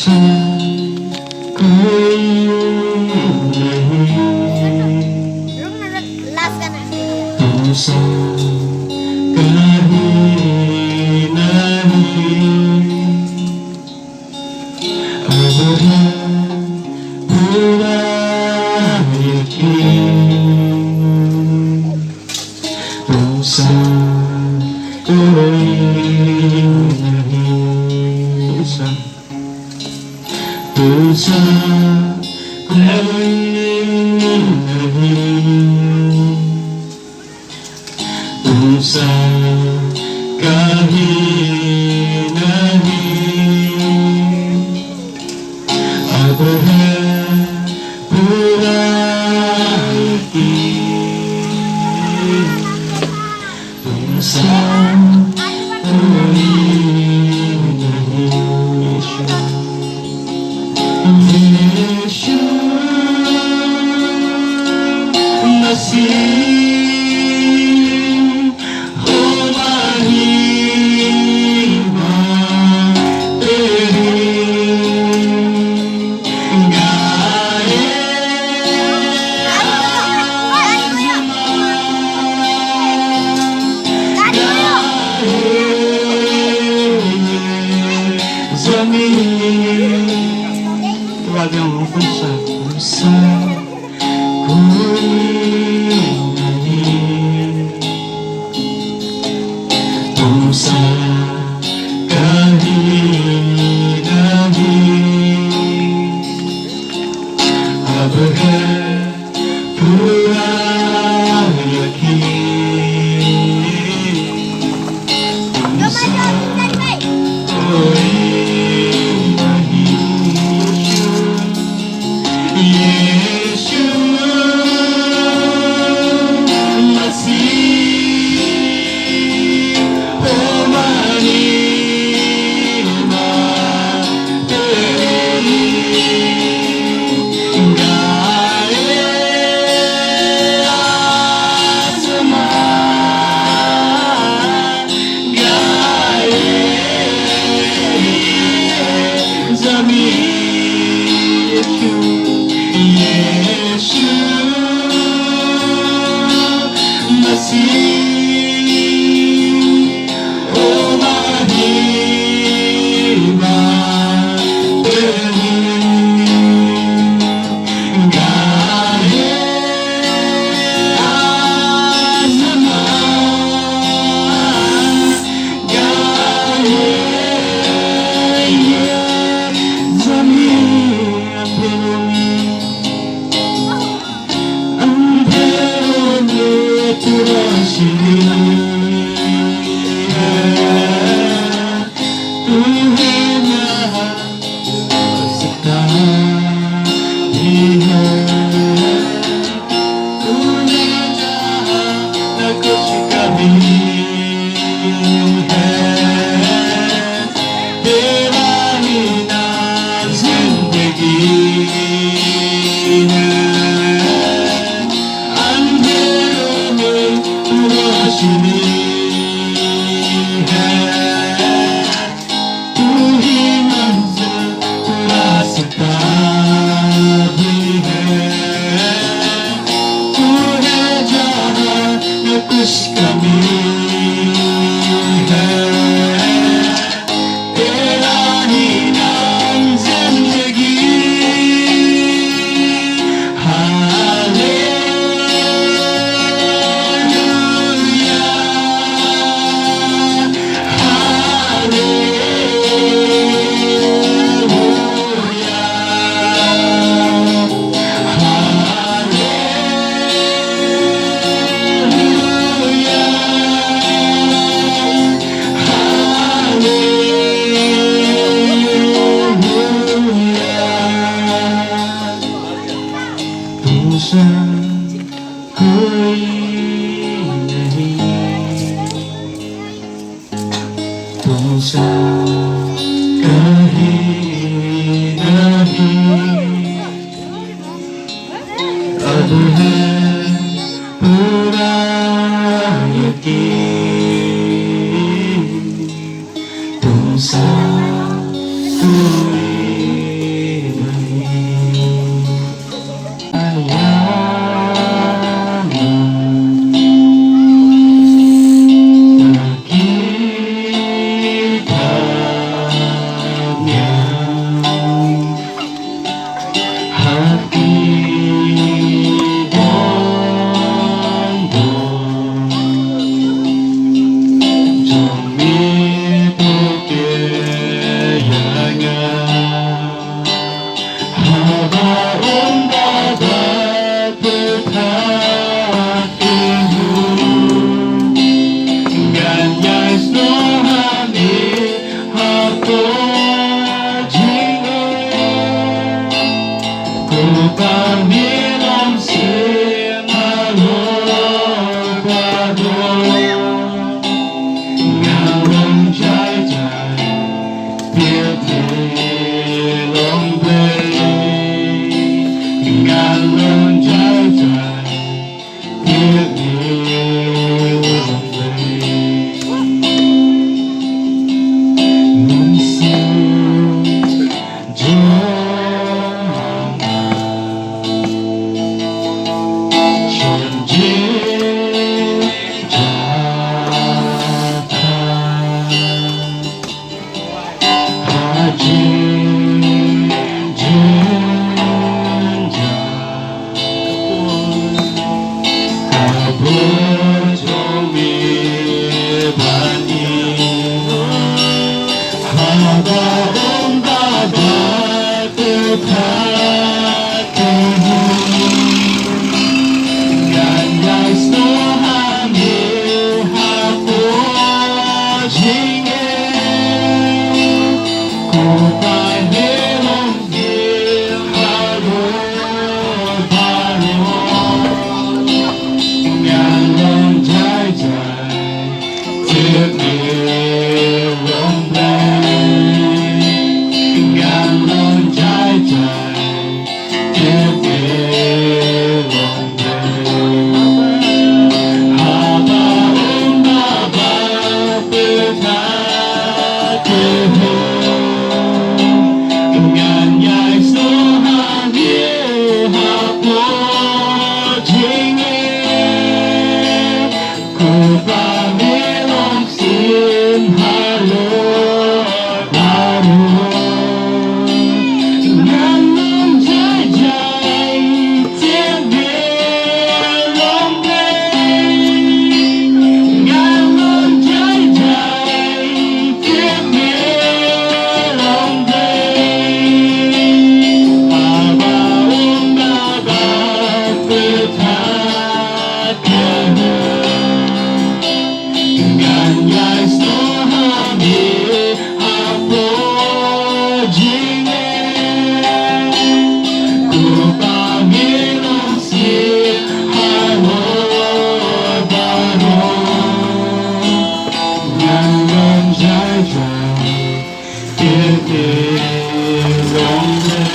तुमसा कोई नहीं, तुमसा कहीं नहीं, अब है पूरा यकीन, तुमसा कोई नहीं, तुमसा कोई नहीं, तुमसा कहीं नहीं, अब है पूरा यकीन, तुमसा कोई नहीं। यीशु मसीह हो महिमा तेरी, गाए ज़मीन, Guardiamo forza, forza, कोई नहीं, तुमसा कहीं नहीं, अब है पूरा यकीन, तुमसा कोई यीशु मसीह हो महिमा तेरी, गाए आसमान, गाए ज़मीन, यीशु मसीह ओ महिमा तेरी, गाए आसमान, गाए ज़मीन, tu रोशनी है, तू है जहाँ रास्ता भी है, तू है जहाँ न कुछ कभी है, तेरा ही नाम जिंदगी है, रोशनी है, तू ही मंजिल, तू रास्ता भी है, तू है जहाँ न कुछ कमी है, तेरा ही नाम जिंदगी, तुमसा कोई नहीं, तुमसा कहीं नहीं, अब है पूरा यकीन, तुमसा कोई Give me long